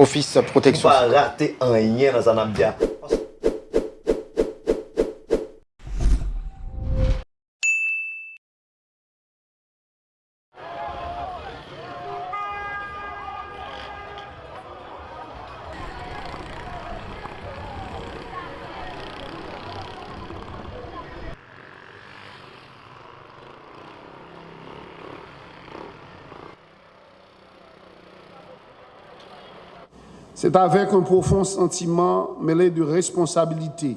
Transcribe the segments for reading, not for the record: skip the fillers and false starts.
Office protection. Pas rater rien dans un ambiance. C'est avec un profond sentiment mêlé de responsabilité,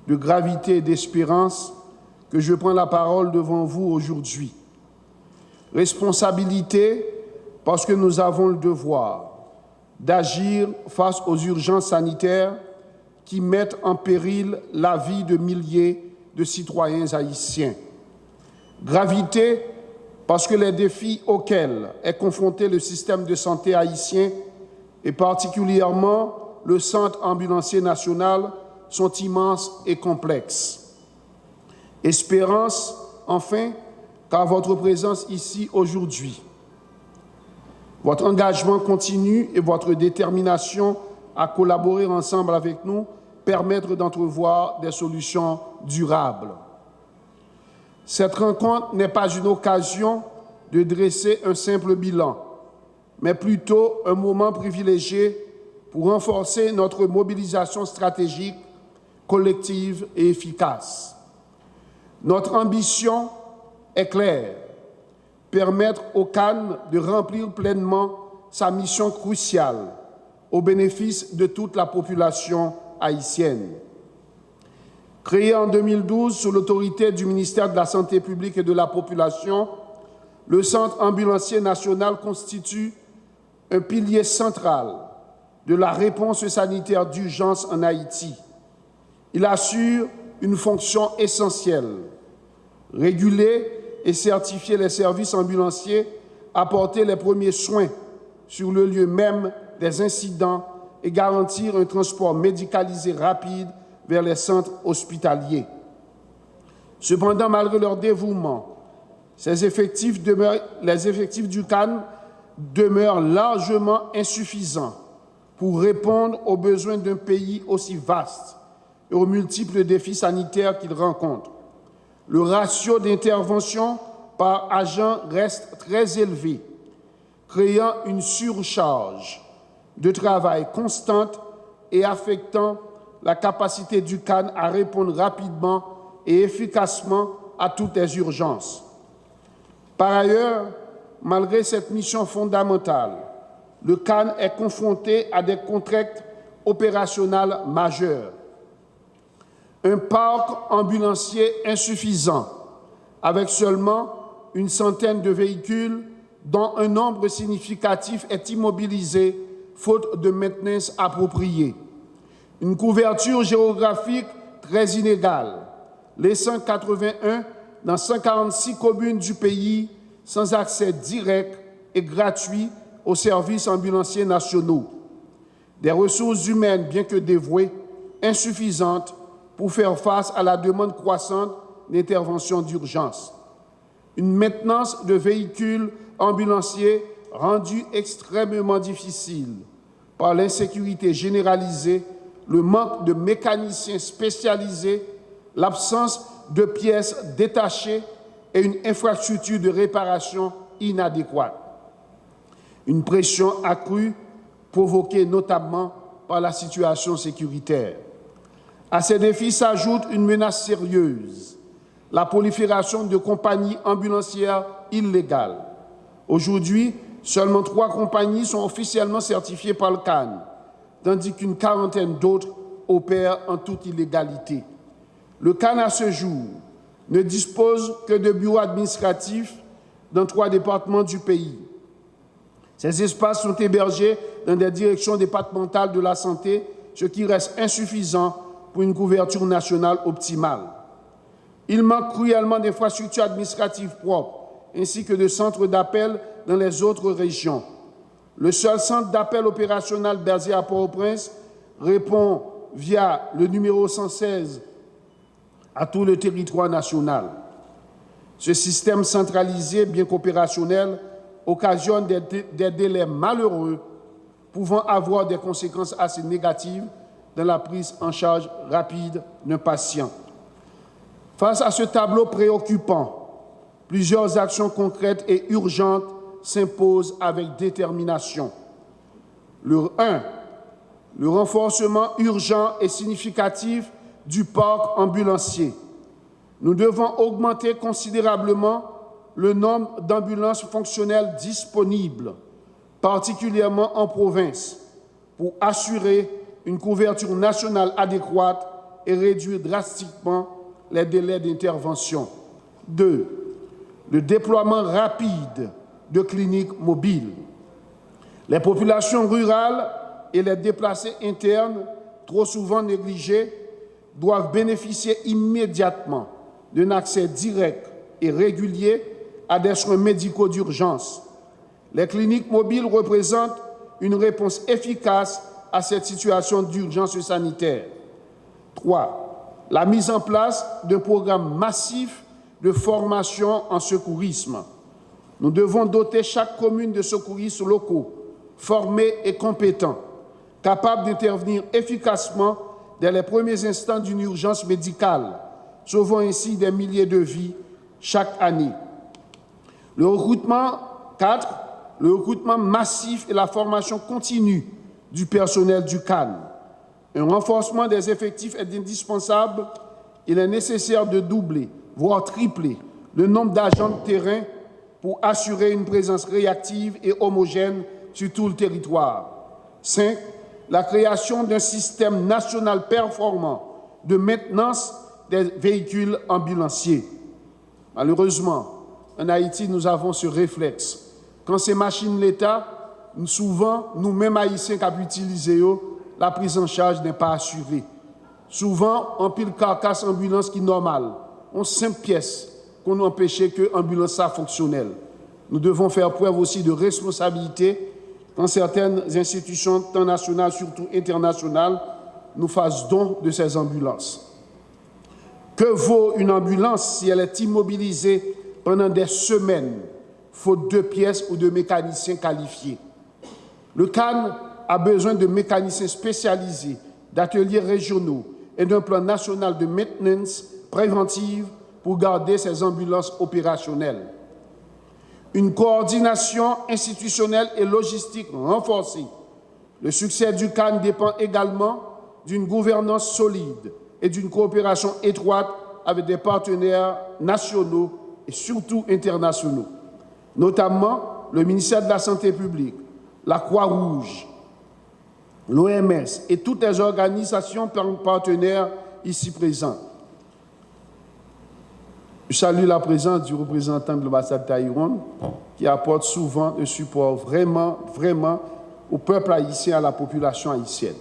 de gravité et d'espérance que je prends la parole devant vous aujourd'hui. Responsabilité parce que nous avons le devoir d'agir face aux urgences sanitaires qui mettent en péril la vie de milliers de citoyens haïtiens. Gravité parce que les défis auxquels est confronté le système de santé haïtien et particulièrement le Centre ambulancier national, sont immenses et complexes. Espérance, enfin, car votre présence ici aujourd'hui, votre engagement continu et votre détermination à collaborer ensemble avec nous permettent d'entrevoir des solutions durables. Cette rencontre n'est pas une occasion de dresser un simple bilan, mais plutôt un moment privilégié pour renforcer notre mobilisation stratégique, collective et efficace. Notre ambition est claire, permettre au CAN de remplir pleinement sa mission cruciale au bénéfice de toute la population haïtienne. Créé en 2012 sous l'autorité du ministère de la Santé publique et de la Population, le Centre ambulancier national constitue un pilier central de la réponse sanitaire d'urgence en Haïti. Il assure une fonction essentielle, réguler et certifier les services ambulanciers, apporter les premiers soins sur le lieu même des incidents et garantir un transport médicalisé rapide vers les centres hospitaliers. Cependant, malgré leur dévouement, les effectifs du CAN demeurent largement insuffisants pour répondre aux besoins d'un pays aussi vaste et aux multiples défis sanitaires qu'il rencontre. Le ratio d'intervention par agent reste très élevé, créant une surcharge de travail constante et affectant la capacité du CAN à répondre rapidement et efficacement à toutes les urgences. Par ailleurs, malgré cette mission fondamentale, le CAN est confronté à des contraintes opérationnelles majeures. Un parc ambulancier insuffisant, avec seulement une centaine de véhicules dont un nombre significatif est immobilisé faute de maintenance appropriée. Une couverture géographique très inégale, laissant 81 dans 146 communes du pays sans accès direct et gratuit aux services ambulanciers nationaux. Des ressources humaines, bien que dévouées, insuffisantes pour faire face à la demande croissante d'intervention d'urgence. Une maintenance de véhicules ambulanciers rendue extrêmement difficile par l'insécurité généralisée, le manque de mécaniciens spécialisés, l'absence de pièces détachées et une infrastructure de réparation inadéquate. Une pression accrue provoquée notamment par la situation sécuritaire. À ces défis s'ajoute une menace sérieuse, la prolifération de compagnies ambulancières illégales. Aujourd'hui, seulement 3 compagnies sont officiellement certifiées par le CAN, tandis qu'une quarantaine d'autres opèrent en toute illégalité. Le CAN, à ce jour, ne dispose que de bureaux administratifs dans 3 départements du pays. Ces espaces sont hébergés dans des directions départementales de la santé, ce qui reste insuffisant pour une couverture nationale optimale. Il manque cruellement d'infrastructures administratives propres, ainsi que de centres d'appel dans les autres régions. Le seul centre d'appel opérationnel basé à Port-au-Prince répond via le numéro 116 à tout le territoire national. Ce système centralisé, bien qu'opérationnel, occasionne des délais malheureux pouvant avoir des conséquences assez négatives dans la prise en charge rapide d'un patient. Face à ce tableau préoccupant, plusieurs actions concrètes et urgentes s'imposent avec détermination. Le renforcement urgent et significatif du parc ambulancier. Nous devons augmenter considérablement le nombre d'ambulances fonctionnelles disponibles, particulièrement en province, pour assurer une couverture nationale adéquate et réduire drastiquement les délais d'intervention. 2. Le déploiement rapide de cliniques mobiles. Les populations rurales et les déplacés internes, trop souvent négligés, doivent bénéficier immédiatement d'un accès direct et régulier à des soins médicaux d'urgence. Les cliniques mobiles représentent une réponse efficace à cette situation d'urgence sanitaire. 3. La mise en place d'un programme massif de formation en secourisme. Nous devons doter chaque commune de secouristes locaux, formés et compétents, capables d'intervenir efficacement dès les premiers instants d'une urgence médicale, sauvant ainsi des milliers de vies chaque année. 4. Le recrutement massif et la formation continue du personnel du CAN. Un renforcement des effectifs est indispensable. Il est nécessaire de doubler, voire tripler, le nombre d'agents de terrain pour assurer une présence réactive et homogène sur tout le territoire. 5. La création d'un système national performant de maintenance des véhicules ambulanciers. Malheureusement, en Haïti, nous avons ce réflexe. Quand ces machines l'État, souvent, nous-mêmes Haïtiens qui avons utilisé, la prise en charge n'est pas assurée. Souvent, on pile carcasse ambulance qui est normale. On 5 pièces qu'on empêchait que l'ambulance soit fonctionnelle. Nous devons faire preuve aussi de responsabilité quand certaines institutions, tant nationales, surtout internationales, nous fassent don de ces ambulances. Que vaut une ambulance si elle est immobilisée pendant des semaines, faute de pièces ou de mécaniciens qualifiés? Le CAN a besoin de mécaniciens spécialisés, d'ateliers régionaux et d'un plan national de maintenance préventive pour garder ces ambulances opérationnelles. Une coordination institutionnelle et logistique renforcée. Le succès du CAN dépend également d'une gouvernance solide et d'une coopération étroite avec des partenaires nationaux et surtout internationaux, notamment le ministère de la Santé publique, la Croix-Rouge, l'OMS et toutes les organisations partenaires ici présentes. Je salue la présence du représentant de l'ambassade Taïwan qui apporte souvent un support vraiment au peuple haïtien, à la population haïtienne.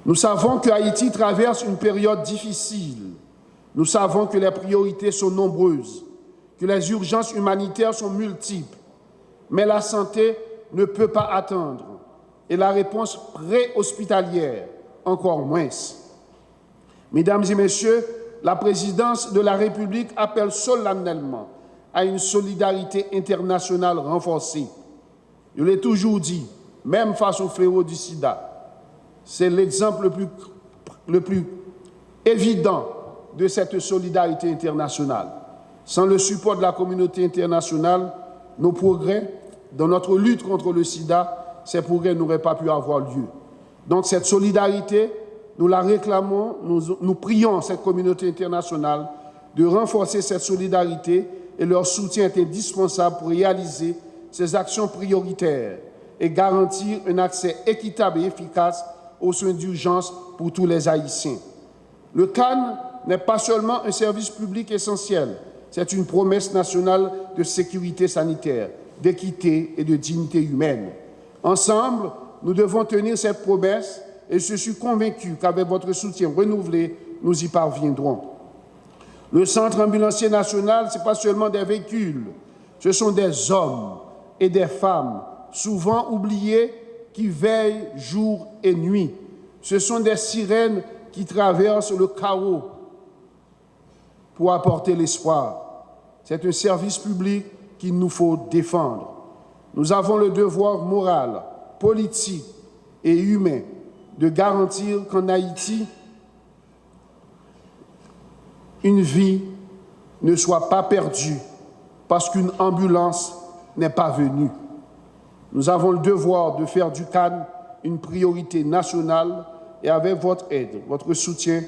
Nous savons que Haïti traverse une période difficile. Nous savons que les priorités sont nombreuses, que les urgences humanitaires sont multiples, mais la santé ne peut pas attendre et la réponse pré-hospitalière encore moins. Mesdames et messieurs, la présidence de la République appelle solennellement à une solidarité internationale renforcée. Je l'ai toujours dit, même face au fléau du sida, c'est l'exemple le plus évident de cette solidarité internationale. Sans le support de la communauté internationale, nos progrès dans notre lutte contre le sida, ces progrès n'auraient pas pu avoir lieu. Donc cette solidarité, nous la réclamons, nous prions cette communauté internationale de renforcer cette solidarité et leur soutien est indispensable pour réaliser ces actions prioritaires et garantir un accès équitable et efficace aux soins d'urgence pour tous les Haïtiens. Le CAN n'est pas seulement un service public essentiel, c'est une promesse nationale de sécurité sanitaire, d'équité et de dignité humaine. Ensemble, nous devons tenir cette promesse et je suis convaincu qu'avec votre soutien renouvelé, nous y parviendrons. Le Centre ambulancier national, ce n'est pas seulement des véhicules, ce sont des hommes et des femmes, souvent oubliés, qui veillent jour et nuit. Ce sont des sirènes qui traversent le chaos pour apporter l'espoir. C'est un service public qu'il nous faut défendre. Nous avons le devoir moral politique et humain de garantir qu'en Haïti, une vie ne soit pas perdue parce qu'une ambulance n'est pas venue. Nous avons le devoir de faire du CAN une priorité nationale et avec votre aide, votre soutien,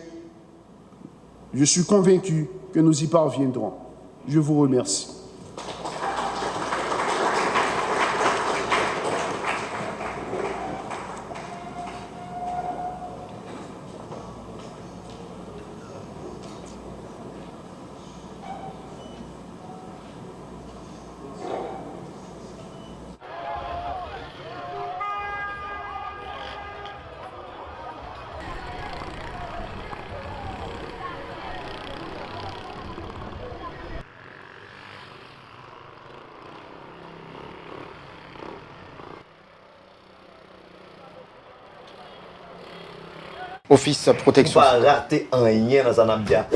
je suis convaincu que nous y parviendrons. Je vous remercie. Office protection. Pas rater un rien dans un abdia.